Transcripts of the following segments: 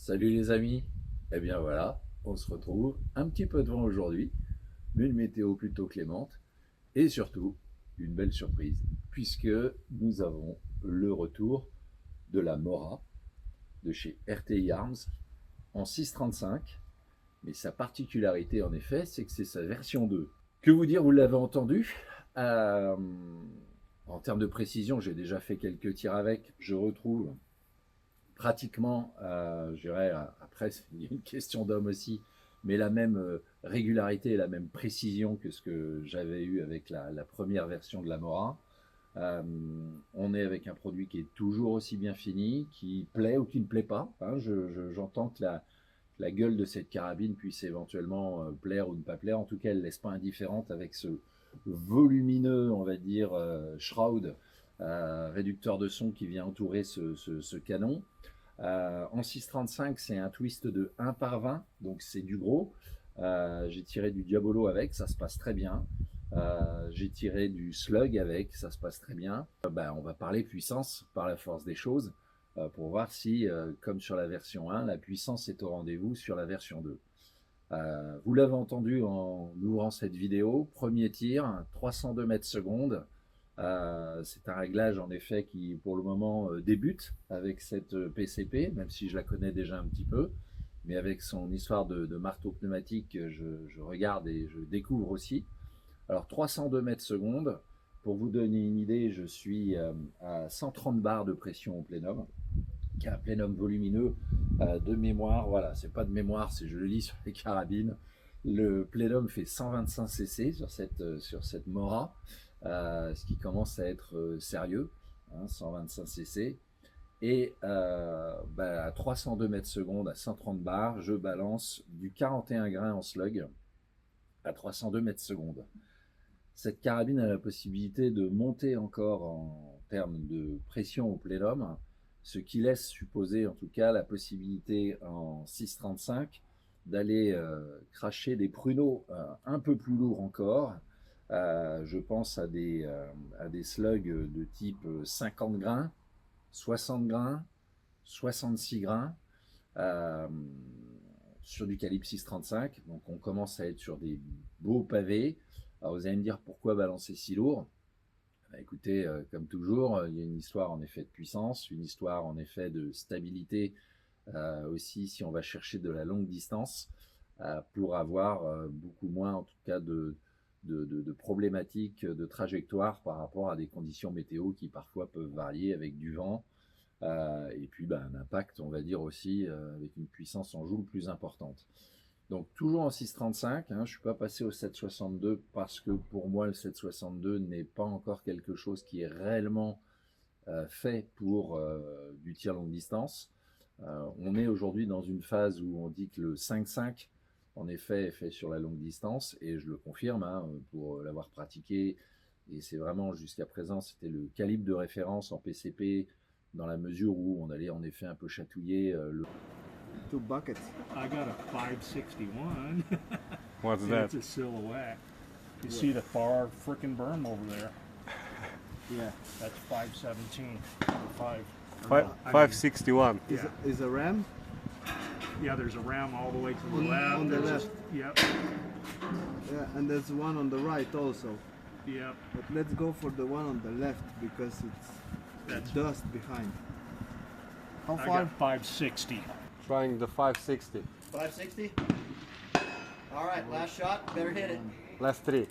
Salut les amis, eh bien voilà, on se retrouve un petit peu de vent aujourd'hui, mais une météo plutôt clémente et surtout une belle surprise puisque nous avons le retour de la Mora de chez RTI Arms en 635, mais sa particularité en effet c'est que c'est sa version 2. Que vous dire, vous l'avez entendu. Euh, En termes de précision, j'ai déjà fait quelques tirs avec, je retrouve pratiquement, je dirais, après, c'est une question d'homme aussi, mais la même régularité et la même précision que ce que j'avais eu avec la première version de la Mora. Euh, on est avec un produit qui est toujours aussi bien fini, qui plaît ou qui ne plaît pas. Hein. J'entends que la gueule de cette carabine puisse éventuellement plaire ou ne pas plaire. En tout cas, elle ne laisse pas indifférente avec ce volumineux, on va dire, shroud, réducteur de son qui vient entourer ce canon. En 635, c'est un twist de 1 par 20, donc c'est du gros. J'ai tiré du Diabolo avec, ça se passe très bien. J'ai tiré du Slug avec, ça se passe très bien. On va parler puissance par la force des choses pour voir si, comme sur la version 1, la puissance est au rendez-vous sur la version 2. Vous l'avez entendu en ouvrant cette vidéo, premier tir, 302 mètres secondes. C'est un réglage en effet qui pour le moment débute avec cette PCP, même si je la connais déjà un petit peu, mais avec son histoire de marteau pneumatique, je regarde et je découvre aussi. Alors 302 mètres secondes, pour vous donner une idée, je suis à 130 bars de pression au plénum, qui est un plénum volumineux de mémoire. Voilà, c'est pas de mémoire, c'est je le lis sur les carabines. Le plénum fait 125 cc sur cette Mora, ce qui commence à être sérieux, hein, 125 cc. Et à 302 mètres secondes, à 130 bars, je balance du 41 grains en slug à 302 mètres secondes. Cette carabine a la possibilité de monter encore en termes de pression au plénum, ce qui laisse supposer en tout cas la possibilité en 635 d'aller cracher des pruneaux un peu plus lourds encore. Je pense à des slugs de type 50 grains, 60 grains, 66 grains euh, sur du calibre 635. Donc on commence à être sur des beaux pavés. Alors vous allez me dire pourquoi balancer si lourd. Écoutez, comme toujours, il y a une histoire en effet de puissance, une histoire en effet de stabilité aussi si on va chercher de la longue distance pour avoir beaucoup moins en tout cas de problématiques de trajectoire par rapport à des conditions météo qui parfois peuvent varier avec du vent et puis un impact on va dire aussi avec une puissance en joule plus importante. Donc toujours en 635, hein, je ne suis pas passé au 762 parce que pour moi le 762 n'est pas encore quelque chose qui est réellement fait pour du tir longue distance. On est aujourd'hui dans une phase où on dit que le 5.5 en effet est fait sur la longue distance et je le confirme hein, pour l'avoir pratiqué et c'est vraiment jusqu'à présent c'était le calibre de référence en PCP dans la mesure où on allait en effet un peu chatouiller le Two buckets. I got a 561. What's and that? It's a silhouette. You see the far frickin' berm over there? Yeah. That's 517. Five. Five, 561. Yeah. Is a ram Yeah, there's a ram all the way to the On- left. on the There's left. Yep. yeah, and there's one on the right also. Yep. But let's go for the one on the left because That's it's dust behind. How I far? got 560. Trying the 560. 560? All right, last shot. Better hit it. Last three.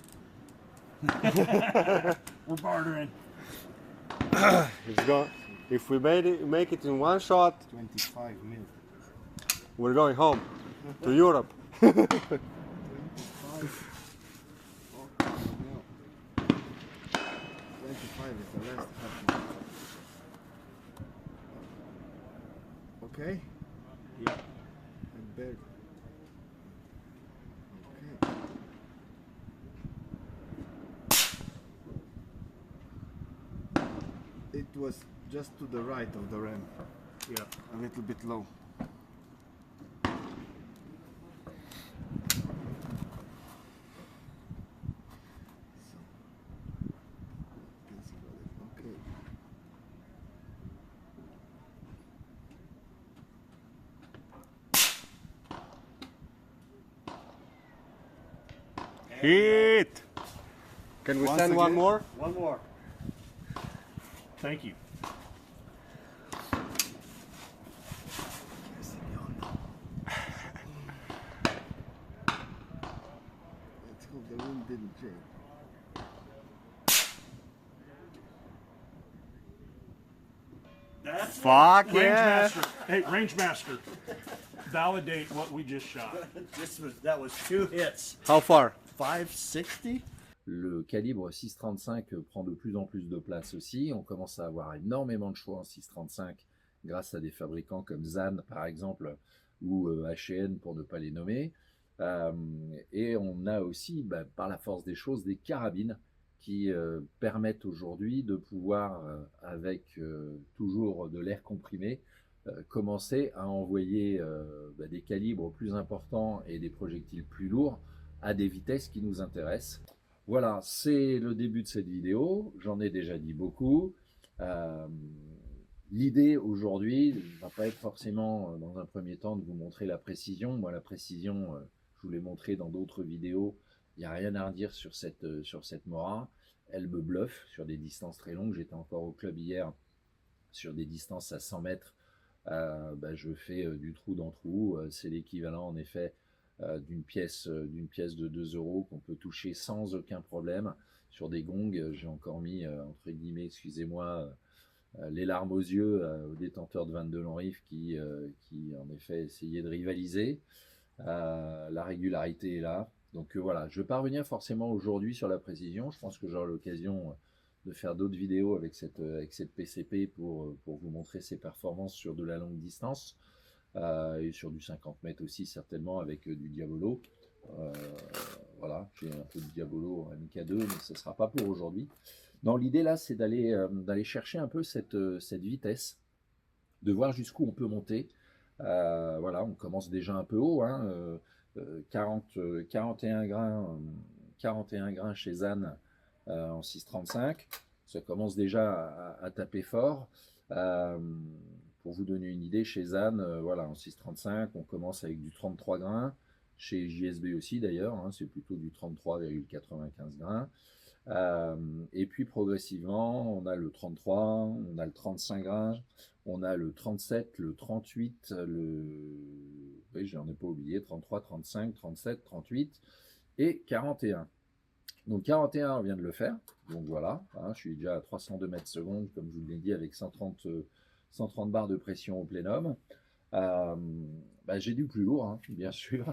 We're bartering. It's gone. If we make it in one shot, 25 mil. we're going home to Europe. 25. Oh, no. 25 is the last happy. Okay? Yep. And big. Okay. It was just to the right of the ram, Yep. a little bit low. So, can see what it- okay. Hit! Can we Once send one again. more? One more. Thank you. Let's hope the wind didn't change. That's Fuck Range yeah! master. Hey, range master. Validate what we just shot. that was 2 hits. How far? 560. Le calibre 6,35 prend de plus en plus de place aussi. On commence à avoir énormément de choix en 6,35 grâce à des fabricants comme Zan par exemple ou H&N pour ne pas les nommer. Et on a aussi, par la force des choses, des carabines qui permettent aujourd'hui de pouvoir, avec toujours de l'air comprimé, commencer à envoyer des calibres plus importants et des projectiles plus lourds à des vitesses qui nous intéressent. Voilà, c'est le début de cette vidéo. J'en ai déjà dit beaucoup. L'idée aujourd'hui ne va pas être forcément, dans un premier temps, de vous montrer la précision. Moi, la précision, je vous l'ai montré dans d'autres vidéos. Il n'y a rien à redire sur cette Mora. Elle me bluffe sur des distances très longues. J'étais encore au club hier sur des distances à 100 mètres. Je fais du trou dans trou. C'est l'équivalent, en effet, d'une pièce de 2 € qu'on peut toucher sans aucun problème. Sur des gongs, j'ai encore mis, entre guillemets, excusez-moi, les larmes aux yeux aux détenteurs de 22 Longriff qui en effet essayaient de rivaliser. La régularité est là. Donc voilà, je ne vais pas revenir forcément aujourd'hui sur la précision. Je pense que j'aurai l'occasion de faire d'autres vidéos avec cette PCP pour vous montrer ses performances sur de la longue distance. Et sur du 50 mètres aussi certainement avec du Diabolo. Voilà, j'ai un peu de Diabolo en MK2, mais ce ne sera pas pour aujourd'hui. Non, l'idée là, c'est d'aller chercher un peu cette vitesse, de voir jusqu'où on peut monter. Voilà, on commence déjà un peu haut, hein, 41 grains chez Zan en 6,35. Ça commence déjà à taper fort. Pour vous donner une idée, chez Zan, voilà, en 6,35, on commence avec du 33 grains. Chez JSB aussi d'ailleurs, hein, c'est plutôt du 33,95 grains. Et puis progressivement, on a le 33, on a le 35 grains, on a le 37, le 38, oui, j'en ai pas oublié, 33, 35, 37, 38 et 41. Donc 41, on vient de le faire. Donc voilà, hein, je suis déjà à 302 mètres secondes, comme je vous l'ai dit, avec 130 bars de pression au plénum. J'ai du plus lourd, hein, bien sûr,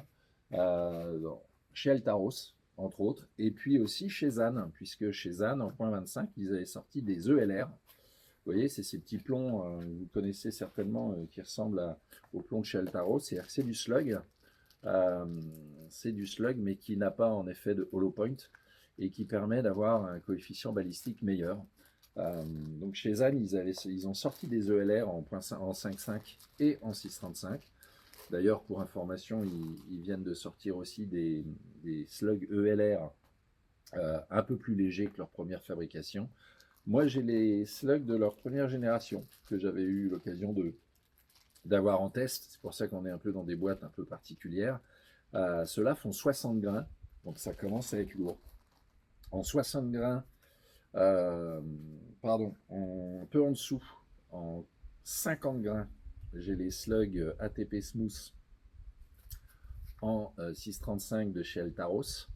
chez Altaros, entre autres, et puis aussi chez Zan, puisque chez Zan, en point 25, ils avaient sorti des ELR. Vous voyez, c'est ces petits plombs, vous connaissez certainement, qui ressemblent aux plombs de chez Altaros. C'est du slug, mais qui n'a pas en effet de hollow point, et qui permet d'avoir un coefficient balistique meilleur. Donc chez Zan, ils ont sorti des ELR en 5.5 et en 6.35. D'ailleurs, pour information, ils viennent de sortir aussi des slugs ELR un peu plus légers que leur première fabrication. Moi, j'ai les slugs de leur première génération que j'avais eu l'occasion d'avoir en test. C'est pour ça qu'on est un peu dans des boîtes un peu particulières. Ceux-là font 60 grains, donc ça commence à être lourd. En 60 grains, un peu en dessous, en 50 grains, j'ai les slugs ATP Smooth en 6,35 de chez Altaros.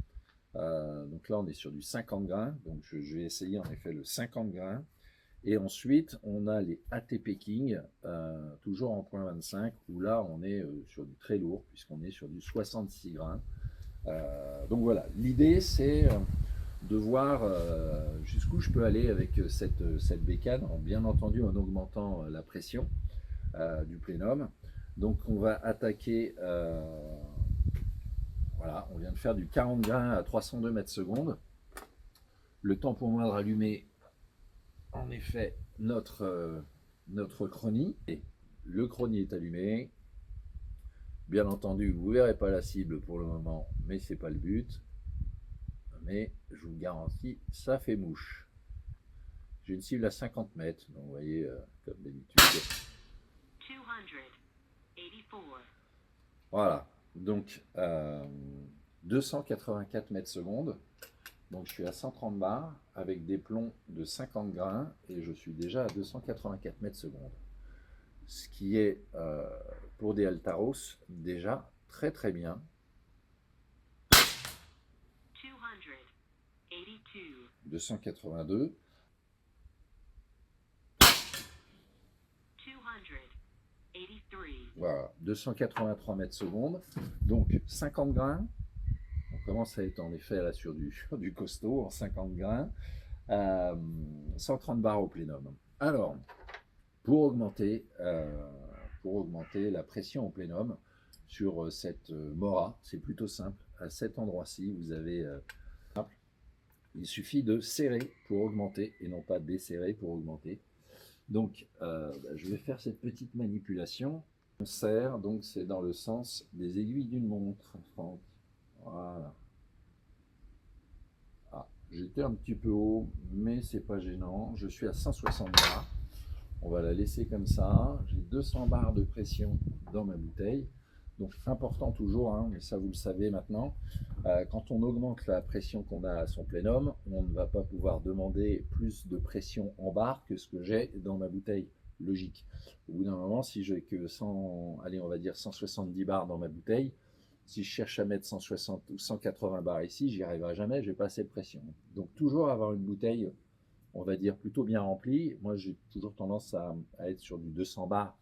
Donc là, on est sur du 50 grains. Donc je vais essayer en effet le 50 grains. Et ensuite, on a les ATP King, toujours en point 25, où là, on est sur du très lourd, puisqu'on est sur du 66 grains. Donc voilà, l'idée, c'est de voir jusqu'où je peux aller avec cette bécane, bien entendu en augmentant la pression du plénum. Donc on va attaquer, voilà, on vient de faire du 40 grains à 302 mètres secondes. Le temps pour moi de rallumer en effet notre chronie. Et le chronie est allumé. Bien entendu, vous ne verrez pas la cible pour le moment, mais ce n'est pas le but. Mais je vous garantis, ça fait mouche. J'ai une cible à 50 mètres, donc vous voyez, comme d'habitude. 284. Voilà, donc 284 mètres secondes. Donc je suis à 130 bars avec des plombs de 50 grains et je suis déjà à 284 mètres secondes. Ce qui est pour des Altaros déjà très très bien. 282. 283. Voilà, 283 mètres secondes. Donc 50 grains. On commence à être en effet là sur du costaud en 50 grains. 130 bars au plénum. Alors, pour augmenter la pression au plénum sur cette mora, c'est plutôt simple. À cet endroit-ci, vous avez il suffit de serrer pour augmenter et non pas desserrer pour augmenter. Donc, je vais faire cette petite manipulation. On serre, donc c'est dans le sens des aiguilles d'une montre. Voilà. Ah, j'étais un petit peu haut, mais c'est pas gênant. Je suis à 160 bars. On va la laisser comme ça. J'ai 200 bars de pression dans ma bouteille. Donc important toujours, hein, mais ça vous le savez maintenant, quand on augmente la pression qu'on a à son plénum, on ne va pas pouvoir demander plus de pression en bar que ce que j'ai dans ma bouteille. Logique. Au bout d'un moment, si j'ai que 100, allez, on va dire 170 bars dans ma bouteille, si je cherche à mettre 160 ou 180 bars ici, j'y arriverai jamais, je n'ai pas assez de pression. Donc toujours avoir une bouteille, on va dire plutôt bien remplie. Moi, j'ai toujours tendance à être sur du 200 bars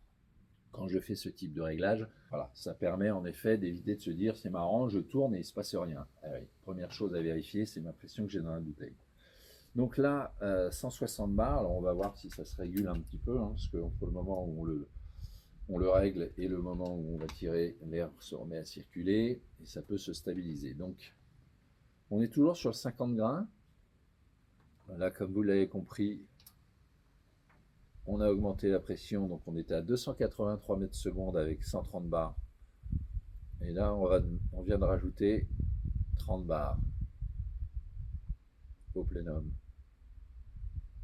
quand je fais ce type de réglage. Voilà, ça permet en effet d'éviter de se dire c'est marrant, je tourne et il ne se passe rien. Ah oui, première chose à vérifier, c'est ma pression que j'ai dans la bouteille. Donc là, 160 bars, alors on va voir si ça se régule un petit peu, hein, parce qu'entre le moment où on le règle et le moment où on va tirer, l'air se remet à circuler et ça peut se stabiliser. Donc on est toujours sur 50 grains. Là, comme vous l'avez compris, on a augmenté la pression, donc on était à 283 mètres secondes avec 130 bars. Et là, on vient de rajouter 30 bars au plénum.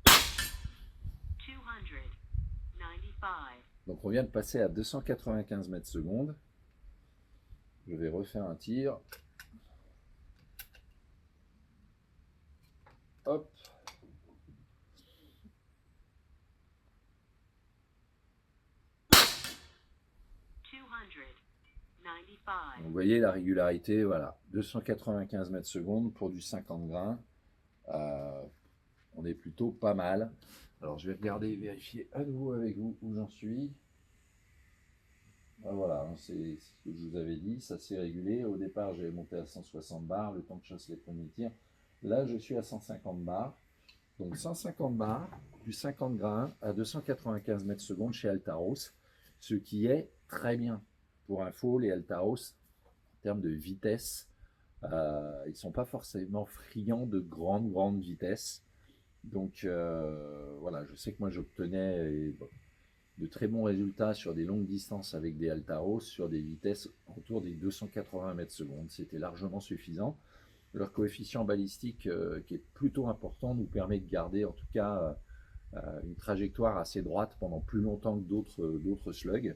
295. Donc on vient de passer à 295 mètres secondes. Je vais refaire un tir. Hop. Donc, vous voyez la régularité, voilà, 295 mètres secondes pour du 50 grains. On est plutôt pas mal. Alors je vais regarder et vérifier à nouveau avec vous où j'en suis. Voilà, c'est ce que je vous avais dit, ça s'est régulé. Au départ, j'avais monté à 160 bars, le temps que je fasse les premiers tirs. Là, je suis à 150 bars. Donc 150 bars, du 50 grains à 295 mètres secondes chez Altaros, ce qui est très bien. Pour info, les Altaros, en termes de vitesse, ils ne sont pas forcément friands de grandes vitesses. Donc voilà, je sais que moi j'obtenais de très bons résultats sur des longues distances avec des Altaros sur des vitesses autour des 280 mètres secondes. C'était largement suffisant. Leur coefficient balistique, qui est plutôt important, nous permet de garder en tout cas une trajectoire assez droite pendant plus longtemps que d'autres slugs,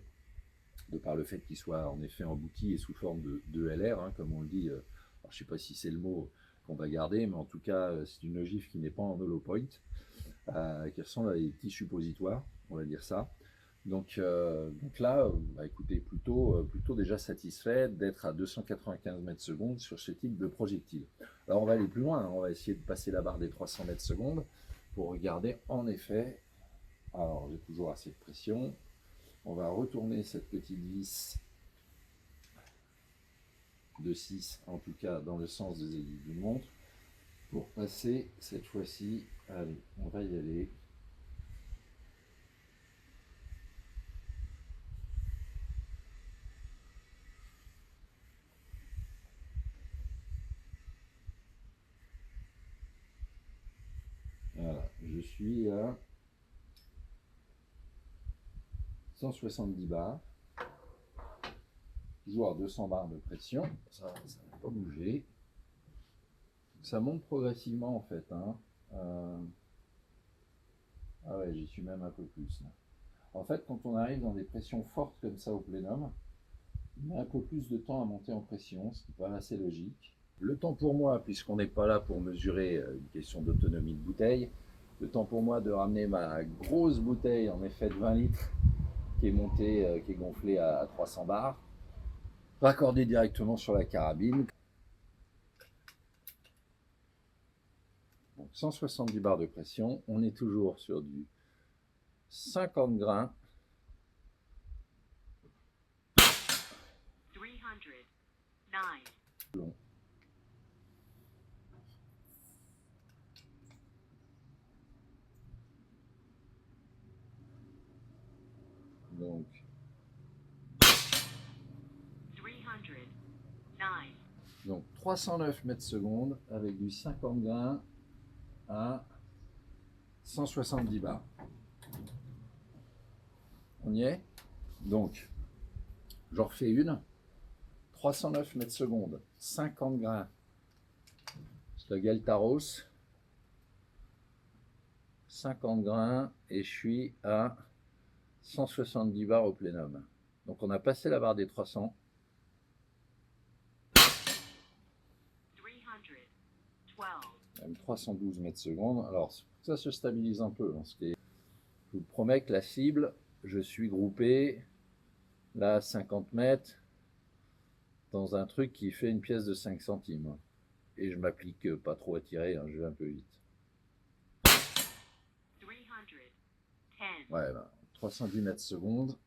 de par le fait qu'ils soient en effet emboutis et sous forme de LR, hein, comme on le dit. Alors, je ne sais pas si c'est le mot qu'on va garder, mais en tout cas, c'est une ogive qui n'est pas en hollow point, qui ressemble à des petits suppositoires, on va dire ça. Donc là, écoutez, plutôt déjà satisfait d'être à 295 mètres secondes sur ce type de projectile. Alors on va aller plus loin, hein, on va essayer de passer la barre des 300 mètres secondes pour regarder en effet. Alors j'ai toujours assez de pression. On va retourner cette petite vis de 6, en tout cas dans le sens des aiguilles d'une montre, pour passer cette fois-ci. Allez, on va y aller. Voilà, je suis à 170 bars, toujours à 200 bars de pression, ça n'a pas bougé. Ça monte progressivement en fait. Hein. Ah ouais, j'y suis même un peu plus là. En fait, quand on arrive dans des pressions fortes comme ça au plénum, il met un peu plus de temps à monter en pression, ce qui paraît assez logique. Le temps pour moi, puisqu'on n'est pas là pour mesurer une question d'autonomie de bouteille, le temps pour moi de ramener ma grosse bouteille en effet de 20 litres qui est montée, qui est gonflée à 300 bars, raccorder directement sur la carabine. Donc 170 bars de pression, on est toujours sur du 50 grains. 309. Long. Donc 309. Donc 309 mètres secondes avec du 50 grains à 170 bars. On y est? Donc, j'en refais une. 309 mètres secondes, 50 grains. Slug Altaros. 50 grains et je suis à 170 bars au plénum. Donc on a passé la barre des 300. 312. Même 312 mètres secondes. Alors ça se stabilise un peu. Hein, je vous promets que la cible, je suis groupé là 50 mètres dans un truc qui fait une pièce de 5 centimes. Et je m'applique pas trop à tirer, hein, je vais un peu vite. 310. Ouais, ben, 310 mètres secondes.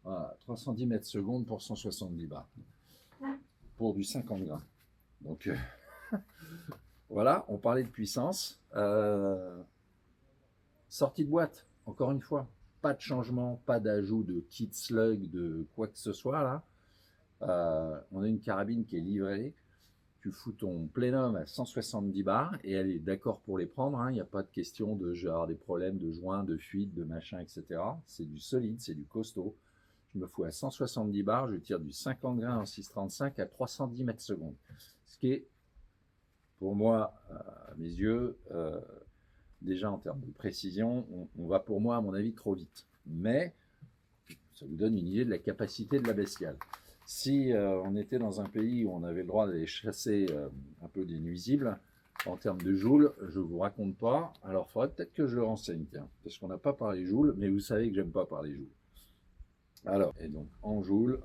Voilà, 310 mètres secondes pour 170 bars. Pour du 50 grains. Donc voilà, on parlait de puissance. Sortie de boîte, encore une fois. Pas de changement, pas d'ajout de kit slug, de quoi que ce soit là. On a une carabine qui est livrée. Tu fous ton plénum à 170 bars et elle est d'accord pour les prendre. Il n'y a pas de question de genre des problèmes de joints, de fuite, de machin, etc. C'est du solide, c'est du costaud. Je me fous à 170 bars, je tire du 50 grains en 6,35 à 310 mètres secondes. Ce qui est, pour moi, à mes yeux, déjà en termes de précision, on va pour moi, à mon avis, trop vite. Mais ça vous donne une idée de la capacité de la bestiale. Si on était dans un pays où on avait le droit d'aller chasser un peu des nuisibles, en termes de joules, je ne vous raconte pas. Alors, il faudrait peut-être que je le renseigne, tiens, parce qu'on n'a pas parlé joules, mais vous savez que j'aime pas parler joules. Alors, et donc en joules,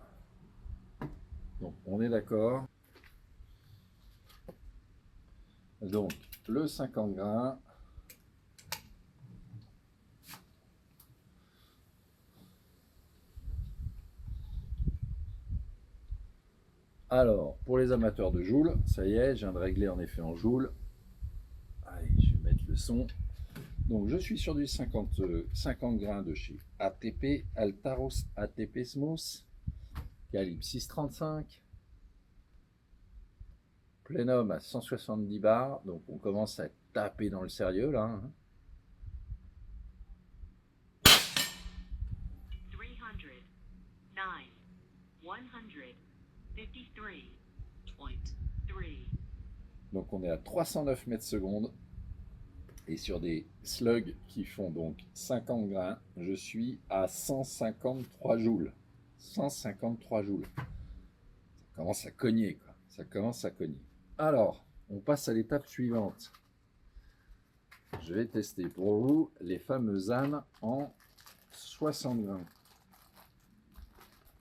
donc on est d'accord. Donc le 50 grains. Alors, pour les amateurs de joules, ça y est, je viens de régler en effet en joules. Allez, je vais mettre le son. Donc, je suis sur du 50 grains de chez ATP, Altaros ATP Smooth, calibre 6,35. Plénum à 170 bars, donc on commence à taper dans le sérieux là. Hein. 309. 153.3. Donc on est à 309 mètres secondes. Et sur des slugs qui font donc 50 grains, je suis à 153 joules. 153 joules. Ça commence à cogner, quoi. Ça commence à cogner. Alors, on passe à l'étape suivante. Je vais tester pour vous les fameuses ânes en 60 grains.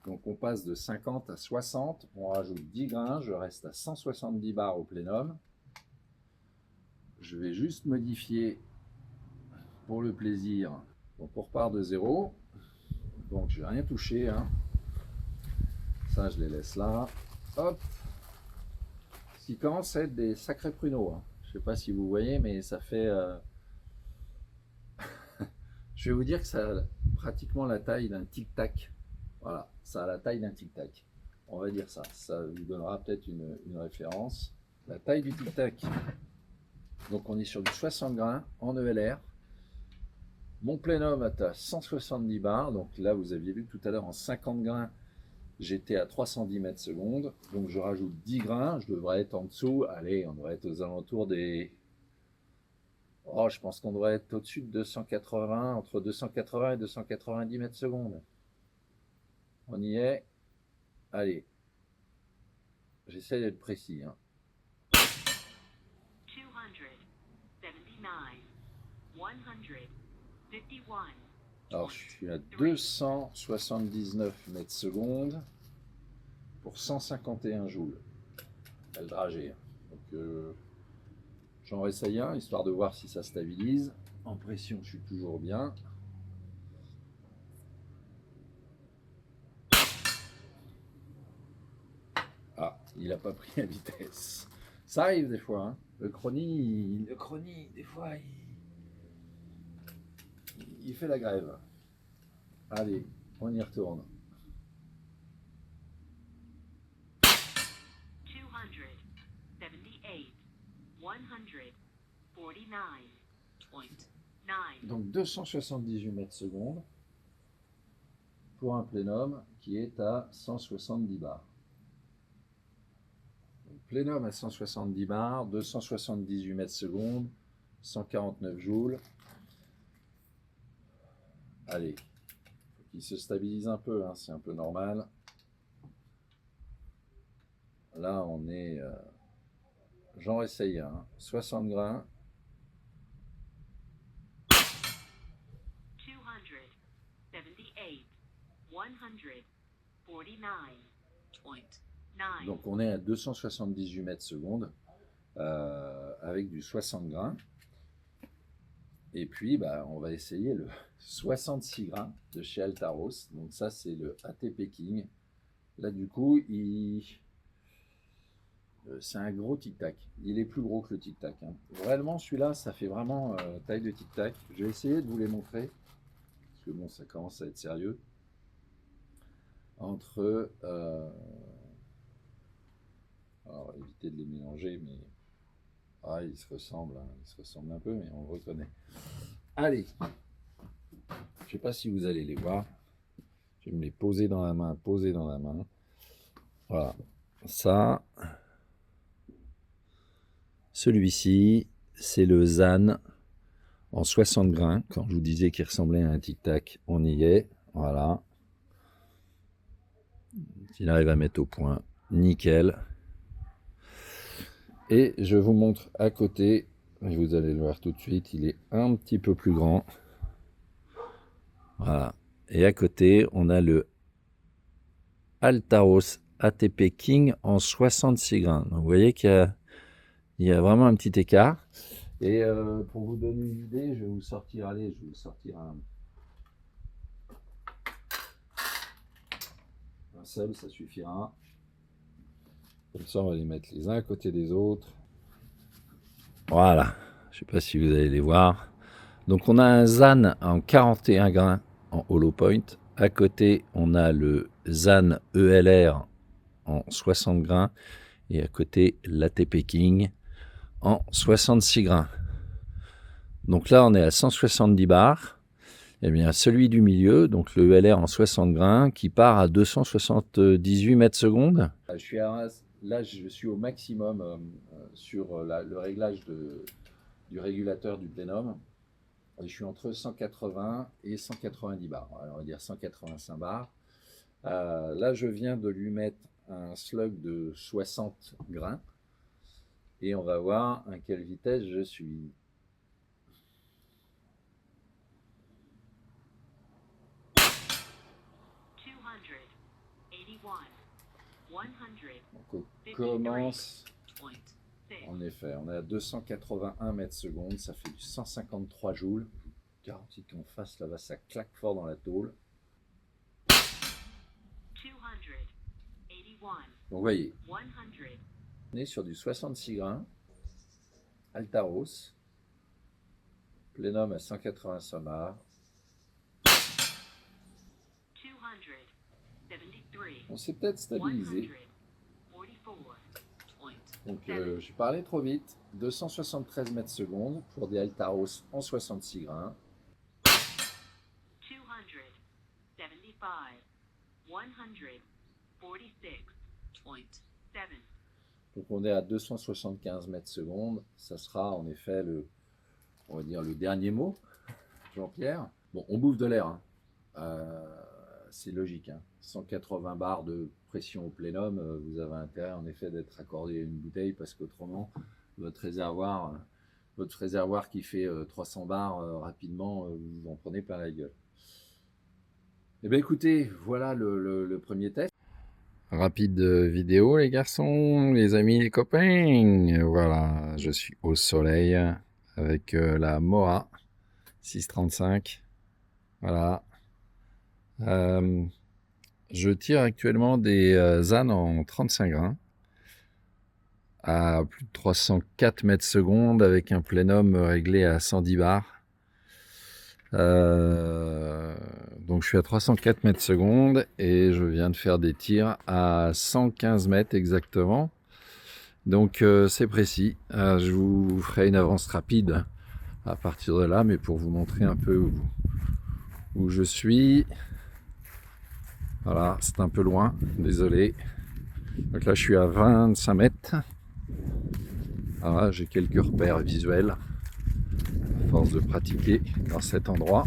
Donc on passe de 50 à 60, on rajoute 10 grains, je reste à 170 bars au plénum. Je vais juste modifier pour le plaisir. Donc on repart de 0. Donc je n'ai rien touché. Hein. Ça je les laisse là. Hop. Ce qui commence à être des sacrés pruneaux. Hein. Je ne sais pas si vous voyez, mais ça fait... je vais vous dire que ça a pratiquement la taille d'un tic-tac. Voilà, ça a la taille d'un tic-tac. On va dire ça. Ça vous donnera peut-être une référence. La taille du tic-tac. Donc on est sur du 60 grains en ELR. Mon plénum est à 170 bars. Donc là, vous aviez vu tout à l'heure en 50 grains, j'étais à 310 mètres secondes. Donc je rajoute 10 grains. Je devrais être en dessous. Allez, on devrait être aux alentours des... Oh, je pense qu'on devrait être au-dessus de 280, entre 280 et 290 mètres secondes. On y est. Allez. J'essaie d'être précis. Hein. 279, 151. Alors, je suis à 279 mètres secondes pour 151 joules. Le dragée. Donc, j'en réessaye un, histoire de voir si ça stabilise. En pression, je suis toujours bien. Ah, il n'a pas pris la vitesse. Ça arrive des fois. Hein. Le chronie, des fois, il fait la grève. Allez, on y retourne. 278, 149.9. Donc 278 mètres secondes pour un plénum qui est à 170 bars. Donc, plénum à 170 bars, 278 mètres secondes, 149 joules. Allez, faut qu'il se stabilise un peu, hein, c'est un peu normal. Là, on est... j'en essaye un, 60 grains. 278, 149.9. Donc on est à 278 mètres secondes avec du 60 grains. Et puis bah, on va essayer le 66 grains de chez Altaros. Donc ça c'est le ATP King. Là du coup c'est un gros tic-tac. Il est plus gros que le tic-tac. Hein. Réellement celui-là ça fait vraiment taille de tic-tac. Je vais essayer de vous les montrer. Parce que bon ça commence à être sérieux. Entre... alors éviter de les mélanger, mais ah, ils se ressemblent un peu, mais on le reconnaît. Allez, je sais pas si vous allez les voir. Je vais me les poser dans la main, Voilà, ça, celui-ci, c'est le ZAN en 60 grains. Quand je vous disais qu'il ressemblait à un tic-tac, on y est. Voilà. S'il arrive à mettre au point, nickel. Et je vous montre à côté, vous allez le voir tout de suite, il est un petit peu plus grand. Voilà. Et à côté, on a le Altaros ATP King en 66 grains. Donc vous voyez qu'il y a vraiment un petit écart. Et pour vous donner une idée, je vais vous sortir, un seul, ça suffira. Comme ça, on va les mettre les uns à côté des autres. Voilà. Je ne sais pas si vous allez les voir. Donc, on a un ZAN en 41 grains en hollow point. À côté, on a le ZAN ELR en 60 grains. Et à côté, l'ATP King en 66 grains. Donc là, on est à 170 bars. Eh bien, celui du milieu, donc le ELR en 60 grains, qui part à 278 mètres secondes. Là, je suis au maximum sur le réglage du régulateur du plénum. Et je suis entre 180 et 190 bars. Alors, on va dire 185 bars. Là, je viens de lui mettre un slug de 60 grains. Et on va voir à quelle vitesse je suis. Donc on commence, en effet, on est à 281 mètres secondes, ça fait du 153 joules. Je vous garantis qu'en face, là-bas, ça claque fort dans la tôle. Donc vous voyez, on est sur du 66 grains, Altaros, plénum à 185 bars. On s'est peut-être stabilisé. Donc je parlais trop vite. 273 mètres secondes pour des Altaros en 66 grains. 275, 146.7. Donc on est à 275 mètres secondes. Ça sera en effet on va dire le dernier mot, Jean-Pierre. Bon, on bouffe de l'air. Hein. c'est logique. 180 bars de pression au plénum, vous avez intérêt en effet d'être accordé à une bouteille parce qu'autrement, votre réservoir qui fait 300 bars rapidement, vous en prenez plein la gueule. Eh bien écoutez, voilà le premier test. Rapide vidéo les garçons, les amis, les copains. Voilà, je suis au soleil avec la Mora 635. Voilà. Je tire actuellement des ânes en 35 grains à plus de 304 mètres secondes avec un plénum réglé à 110 bars. Donc je suis à 304 mètres secondes et je viens de faire des tirs à 115 mètres exactement. Donc c'est précis. Je vous ferai une avance rapide à partir de là, mais pour vous montrer un peu où je suis. Voilà, c'est un peu loin, désolé. Donc là je suis à 25 mètres. Voilà, j'ai quelques repères visuels à force de pratiquer dans cet endroit.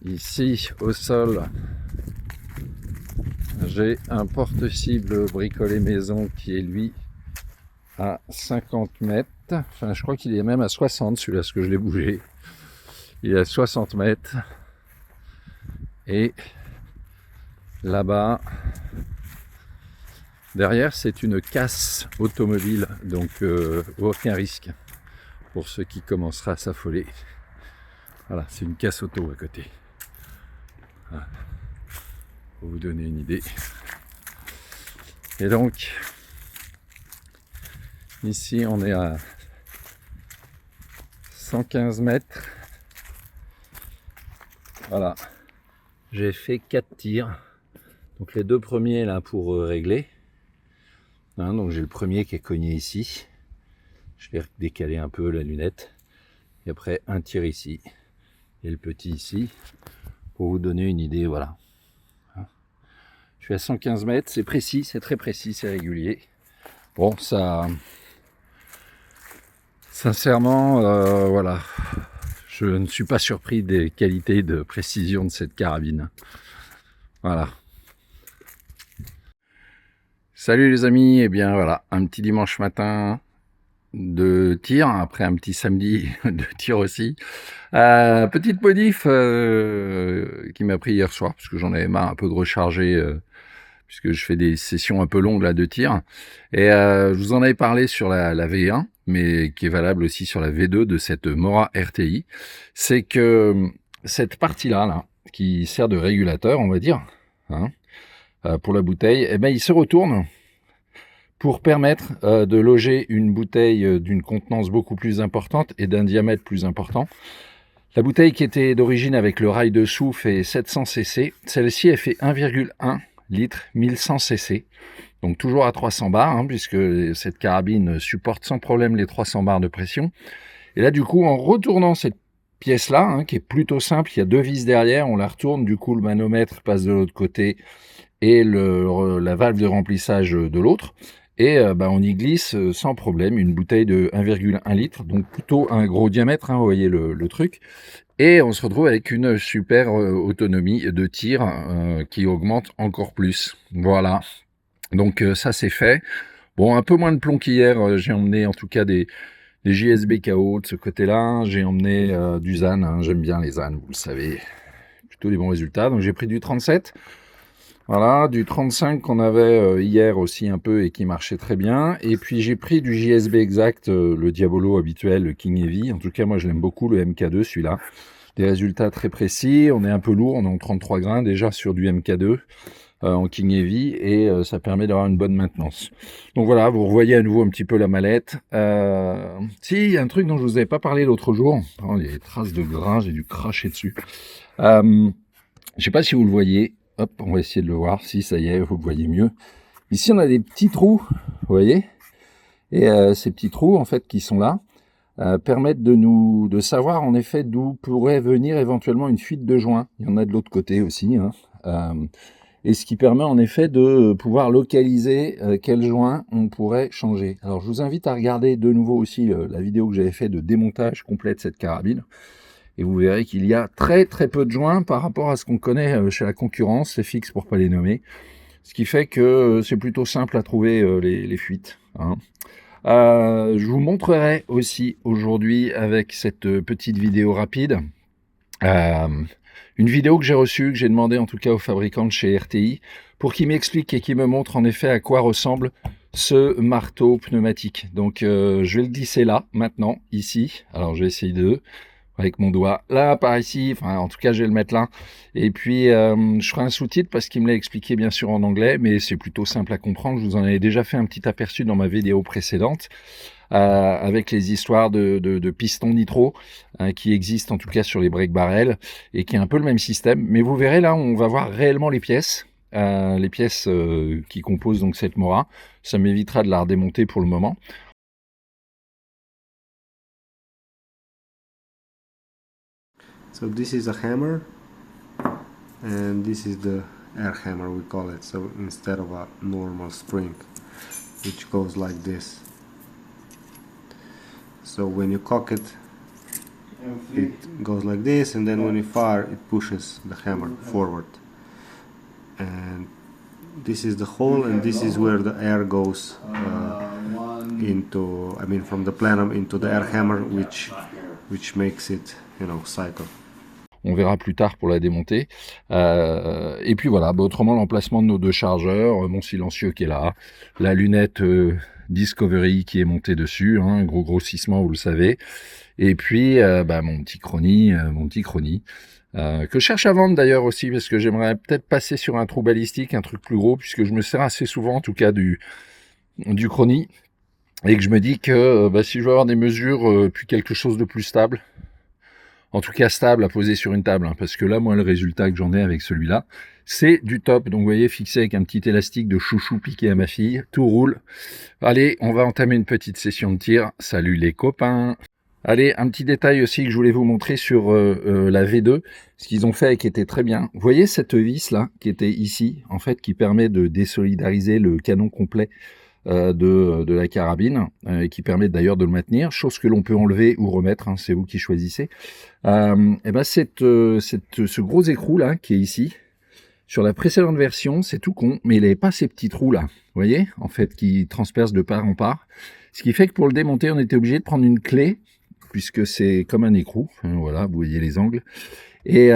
Ici au sol, j'ai un porte-cible bricolé maison qui est lui à 50 mètres. Enfin, je crois qu'il est même à 60, celui-là, ce que je l'ai bougé. Il est à 60 mètres. Et là-bas, derrière, c'est une casse automobile, donc aucun risque pour ceux qui commenceraient à s'affoler. Voilà, c'est une casse auto à côté. Voilà. Pour vous donner une idée. Et donc, ici, on est à 115 mètres. Voilà. J'ai fait 4 tirs. Donc les deux premiers là pour régler. Donc j'ai le premier qui est cogné ici. Je vais décaler un peu la lunette. Et après un tir ici. Et le petit ici. Pour vous donner une idée, voilà. Je suis à 115 mètres, c'est précis, c'est très précis, c'est régulier. Bon, ça... Sincèrement, voilà. Je ne suis pas surpris des qualités de précision de cette carabine. Voilà. Salut les amis, et bien voilà, un petit dimanche matin de tir, après un petit samedi de tir aussi. Petite modif qui m'a pris hier soir, parce que j'en avais marre un peu de recharger, puisque je fais des sessions un peu longues là de tir. Et je vous en avais parlé sur la V1, mais qui est valable aussi sur la V2 de cette Mora RTI. C'est que cette partie-là, là, qui sert de régulateur, on va dire, hein, pour la bouteille, eh ben, il se retourne pour permettre de loger une bouteille d'une contenance beaucoup plus importante et d'un diamètre plus important. La bouteille qui était d'origine avec le rail dessous fait 700 cc. Celle-ci, elle fait 1,1 litre, 1100 cc. Donc toujours à 300 bars, hein, puisque cette carabine supporte sans problème les 300 bars de pression. Et là, du coup, en retournant cette pièce-là, hein, qui est plutôt simple, il y a deux vis derrière, on la retourne, du coup, le manomètre passe de l'autre côté et la valve de remplissage de l'autre. Et on y glisse sans problème une bouteille de 1,1 litre, donc plutôt un gros diamètre, hein, vous voyez le truc. Et on se retrouve avec une super autonomie de tir qui augmente encore plus. Voilà, donc ça c'est fait. Bon, un peu moins de plomb qu'hier, j'ai emmené en tout cas des JSB KO de ce côté-là. J'ai emmené du ZAN, hein, j'aime bien les ZAN, vous le savez, plutôt des bons résultats. Donc j'ai pris du 37. Voilà, du 35 qu'on avait hier aussi un peu et qui marchait très bien. Et puis j'ai pris du JSB exact, le Diabolo habituel, le King Heavy. En tout cas, moi je l'aime beaucoup, le MK2, celui-là. Des résultats très précis. On est un peu lourd, on est en 33 grains déjà sur du MK2 en King Heavy. Et ça permet d'avoir une bonne maintenance. Donc voilà, vous revoyez à nouveau un petit peu la mallette. Si, il y a un truc dont je vous avais pas parlé l'autre jour. Oh, il y a des traces de gras, j'ai dû cracher dessus. Je sais pas si vous le voyez. Hop, on va essayer de le voir. Si, ça y est, vous le voyez mieux. Ici, on a des petits trous, vous voyez. Et ces petits trous, en fait, qui sont là, permettent de savoir, en effet, d'où pourrait venir éventuellement une fuite de joint. Il y en a de l'autre côté aussi. Hein. Et ce qui permet, en effet, de pouvoir localiser quel joint on pourrait changer. Alors, je vous invite à regarder de nouveau aussi la vidéo que j'avais fait de démontage complet de cette carabine. et vous verrez qu'il y a très très peu de joints par rapport à ce qu'on connaît chez la concurrence, c'est fixe pour pas les nommer, ce qui fait que c'est plutôt simple à trouver les fuites, hein. Je vous montrerai aussi aujourd'hui avec cette petite vidéo rapide une vidéo que j'ai reçue, que j'ai demandé en tout cas au fabricant de chez RTI pour qu'il m'explique et qu'il me montre en effet à quoi ressemble ce marteau pneumatique. Donc je vais le glisser là, maintenant, ici. Alors je vais essayer avec mon doigt, là, par ici, enfin en tout cas je vais le mettre là. Et puis je ferai un sous-titre parce qu'il me l'a expliqué bien sûr en anglais, mais c'est plutôt simple à comprendre. Je vous en avais déjà fait un petit aperçu dans ma vidéo précédente. Avec les histoires de pistons nitro qui existent en tout cas sur les break barrels et qui est un peu le même système. Mais vous verrez là, on va voir réellement les pièces qui composent donc cette Mora. Ça m'évitera de la redémonter pour le moment. So this is a hammer, and this is the air hammer we call it. So instead of a normal spring, which goes like this. So when you cock it, it goes like this, and then when you fire, it pushes the hammer forward. And this is the hole, and this is where the air goes into, I mean, from the plenum into the air hammer, which makes it, you know, cycle. On verra plus tard pour la démonter. Et puis voilà, autrement l'emplacement de nos deux chargeurs, mon silencieux qui est là, la lunette Discovery qui est montée dessus, hein, gros grossissement vous le savez. Et puis mon petit chronie, que je cherche à vendre d'ailleurs aussi parce que j'aimerais peut-être passer sur un trou balistique, un truc plus gros, puisque je me sers assez souvent en tout cas du chronie. Et que je me dis que si je veux avoir des mesures puis quelque chose de plus stable, en tout cas stable à poser sur une table, hein, parce que là, moi, le résultat que j'en ai avec celui-là, c'est du top. Donc, vous voyez, fixé avec un petit élastique de chouchou piqué à ma fille, tout roule. Allez, on va entamer une petite session de tir. Salut les copains! Allez, un petit détail aussi que je voulais vous montrer sur la V2, ce qu'ils ont fait et qui était très bien. Vous voyez cette vis-là, qui était ici, en fait, qui permet de désolidariser le canon complet de la carabine, qui permet d'ailleurs de le maintenir, chose que l'on peut enlever ou remettre, hein, c'est vous qui choisissez. Ce gros écrou là qui est ici, sur la précédente version, c'est tout con, mais il n'avait pas ces petits trous là, vous voyez, en fait, qui transpercent de part en part. Ce qui fait que pour le démonter, on était obligé de prendre une clé, puisque c'est comme un écrou, voilà, vous voyez les angles. Et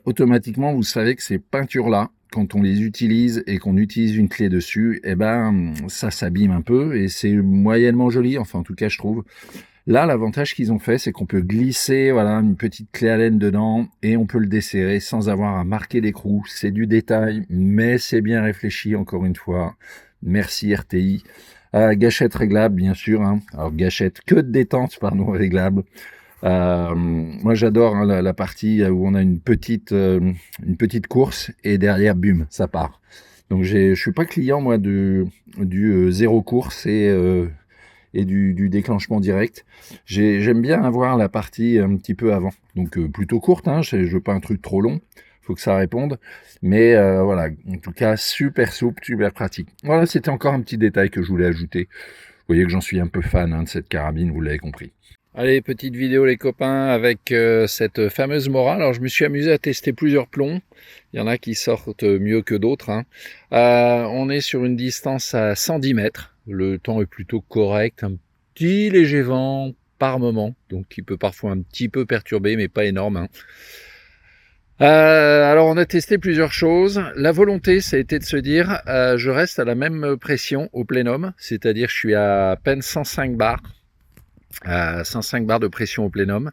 automatiquement, vous savez que ces peintures là, quand on les utilise et qu'on utilise une clé dessus, ça s'abîme un peu et c'est moyennement joli, enfin en tout cas je trouve. Là, l'avantage qu'ils ont fait, c'est qu'on peut glisser une petite clé Allen dedans et on peut le desserrer sans avoir à marquer l'écrou. C'est du détail, mais c'est bien réfléchi encore une fois. Merci RTI. Gâchette réglable, bien sûr, hein. Alors gâchette, queue de détente, pardon, réglable. Moi j'adore la partie où on a une petite course et derrière bum ça part. Donc je suis pas client moi du zéro course et du déclenchement direct. J'aime bien avoir la partie un petit peu avant, donc plutôt courte, hein, je veux pas un truc trop long, faut que ça réponde, mais voilà, en tout cas super souple, super pratique. Voilà, c'était encore un petit détail que je voulais ajouter. Vous voyez que j'en suis un peu fan, hein, de cette carabine, vous l'avez compris. Allez, petite vidéo les copains avec cette fameuse Mora. Alors je me suis amusé à tester plusieurs plombs. Il y en a qui sortent mieux que d'autres, hein. On est sur une distance à 110 mètres. Le temps est plutôt correct. Un petit léger vent par moment, donc qui peut parfois un petit peu perturber, mais pas énorme, hein. Alors on a testé plusieurs choses. La volonté, ça a été de se dire je reste à la même pression au plénum, c'est-à-dire je suis à peine 105 bars. À 105 bars de pression au plénum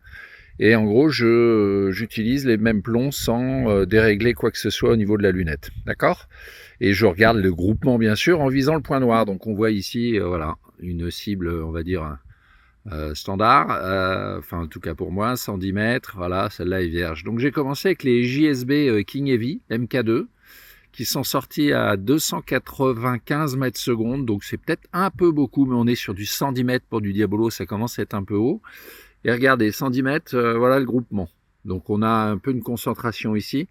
et en gros j'utilise les mêmes plombs sans dérégler quoi que ce soit au niveau de la lunette, d'accord, et je regarde le groupement bien sûr en visant le point noir. Donc on voit ici voilà une cible, on va dire standard, enfin en tout cas pour moi 110 mètres, voilà, celle-là est vierge. Donc j'ai commencé avec les JSB King Heavy MK2 qui sont sortis à 295 mètres secondes, donc c'est peut-être un peu beaucoup, mais on est sur du 110 mètres pour du Diabolo, ça commence à être un peu haut. Et regardez, 110 mètres, voilà le groupement. Donc on a un peu une concentration ici,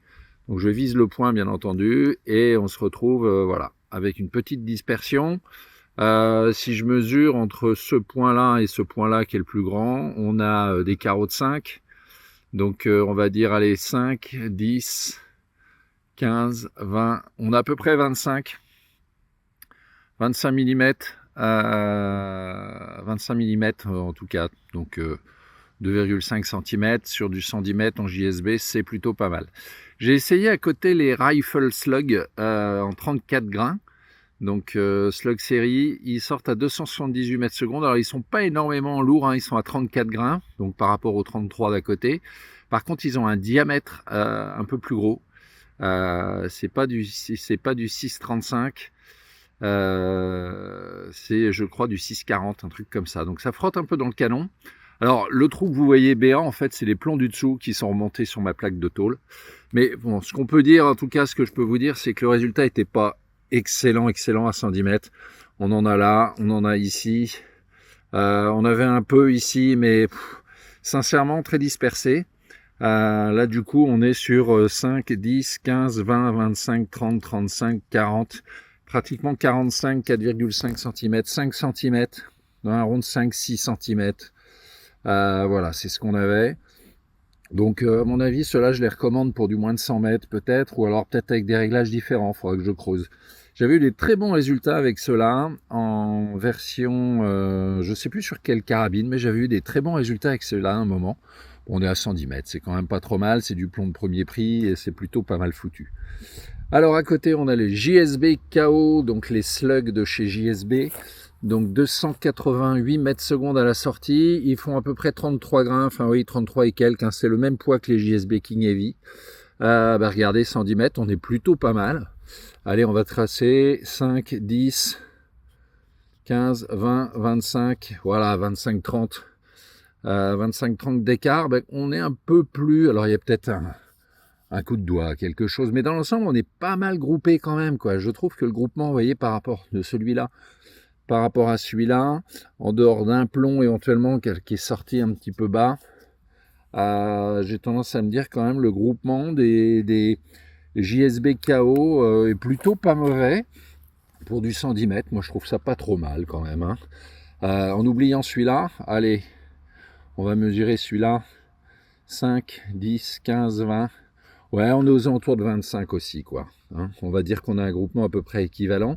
donc je vise le point bien entendu, et on se retrouve voilà, avec une petite dispersion. Si je mesure entre ce point-là et ce point-là qui est le plus grand, on a des carreaux de 5. Donc on va dire allez 5, 10, 15, 20, on a à peu près 25 mm, 25 mm en tout cas, donc 2,5 cm sur du 110 mètres en JSB, c'est plutôt pas mal. J'ai essayé à côté les Rifle Slug en 34 grains, donc Slug série, ils sortent à 278 mètres secondes. Alors ils sont pas énormément lourds, hein, ils sont à 34 grains, donc par rapport aux 33 d'à côté. Par contre, ils ont un diamètre un peu plus gros. C'est pas du 6,35. C'est je crois du 6,40, un truc comme ça. Donc ça frotte un peu dans le canon. Alors le trou que vous voyez béant, en fait, c'est les plombs du dessous qui sont remontés sur ma plaque de tôle. Mais bon, ce qu'on peut dire, en tout cas, ce que je peux vous dire, c'est que le résultat n'était pas excellent à 110 mètres. On en a là, on en a ici. On avait un peu ici, mais sincèrement très dispersé. Là, du coup, on est sur 5, 10, 15, 20, 25, 30, 35, 40, pratiquement 45, 4,5 cm, 5 cm, dans un rond de 5, 6 cm. Voilà, c'est ce qu'on avait. Donc, à mon avis, ceux-là, je les recommande pour du moins de 100 mètres peut-être, ou alors peut-être avec des réglages différents, il faudra que je creuse. J'avais eu des très bons résultats avec ceux-là, en version, je sais plus sur quelle carabine, mais j'avais eu des très bons résultats avec ceux-là à un moment. On est à 110 mètres, c'est quand même pas trop mal, c'est du plomb de premier prix, et c'est plutôt pas mal foutu. Alors à côté, on a les JSB KO, donc les slugs de chez JSB, donc 288 mètres secondes à la sortie, ils font à peu près 33 grains, enfin oui, 33 et quelques, hein, c'est le même poids que les JSB King Heavy. Regardez, 110 mètres, on est plutôt pas mal. Allez, on va tracer 5, 10, 15, 20, 25, voilà, 25, 30. 25-30 d'écart, ben, on est un peu plus, alors il y a peut-être un coup de doigt, quelque chose, mais dans l'ensemble on est pas mal groupé quand même, quoi. Je trouve que le groupement, vous voyez, par rapport de celui-là, par rapport à celui-là, en dehors d'un plomb éventuellement qui est sorti un petit peu bas, j'ai tendance à me dire quand même le groupement des JSB KO est plutôt pas mauvais pour du 110 mètres. Moi je trouve ça pas trop mal quand même, hein. En oubliant celui-là, allez, on va mesurer celui-là, 5, 10, 15, 20. Ouais, on est aux alentours de 25 aussi, quoi. Hein, on va dire qu'on a un groupement à peu près équivalent.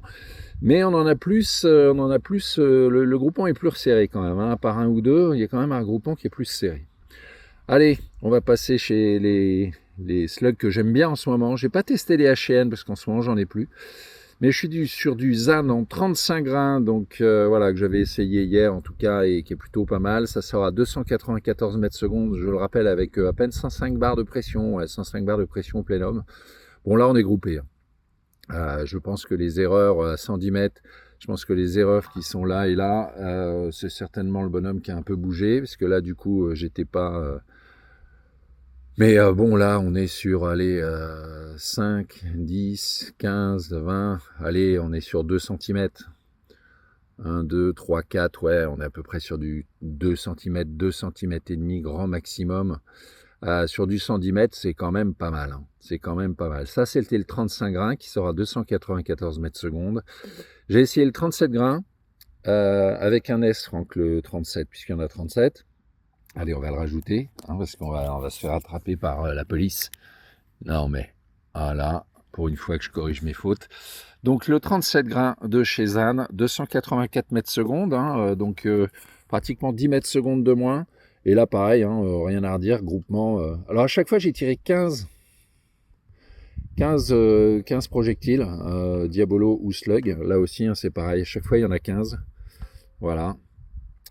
Mais on en a plus, le groupement est plus resserré quand même. Hein, par un ou deux, il y a quand même un groupement qui est plus serré. Allez, on va passer chez les slugs que j'aime bien en ce moment. J'ai pas testé les HN parce qu'en ce moment, j'en ai plus. Mais je suis sur du ZAN en 35 grains, donc voilà, que j'avais essayé hier en tout cas, et qui est plutôt pas mal. Ça sort à 294 mètres secondes, je le rappelle, avec à peine 105 bars de pression, ouais, 105 bars de pression plénum. Bon, là, on est groupé. Je pense que les erreurs à 110 mètres, je pense que les erreurs qui sont là et là, c'est certainement le bonhomme qui a un peu bougé, parce que là, du coup, j'étais pas... Mais bon, là, on est sur, allez, 5, 10, 15, 20, allez, on est sur 2 cm. 1, 2, 3, 4, ouais, on est à peu près sur du 2 cm, 2 cm et demi, grand maximum. Sur du 110 mètres, c'est quand même pas mal, hein. C'est quand même pas mal. Ça, c'était le 35 grains qui sort à 294 mètres secondes. J'ai essayé le 37 grains avec un S, Franck, le 37, puisqu'il y en a 37. Allez, on va le rajouter, hein, parce qu'on va se faire attraper par la police. Non, mais voilà, pour une fois que je corrige mes fautes. Donc, le 37 grains de chez ZAN, 284 mètres secondes, hein, donc pratiquement 10 mètres secondes de moins. Et là, pareil, hein, rien à redire, groupement. Alors, à chaque fois, j'ai tiré 15 projectiles, Diabolo ou Slug. Là aussi, hein, c'est pareil, à chaque fois, il y en a 15. Voilà.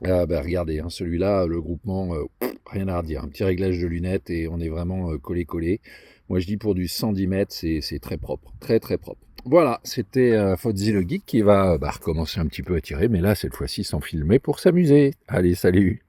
Regardez, hein, celui-là, le groupement, rien à redire. Un petit réglage de lunettes et on est vraiment collé-collé. Moi, je dis pour du 110 mètres, c'est très propre. Très, très propre. Voilà, c'était Fozzy le Geek qui va recommencer un petit peu à tirer, mais là, cette fois-ci, sans filmer pour s'amuser. Allez, salut!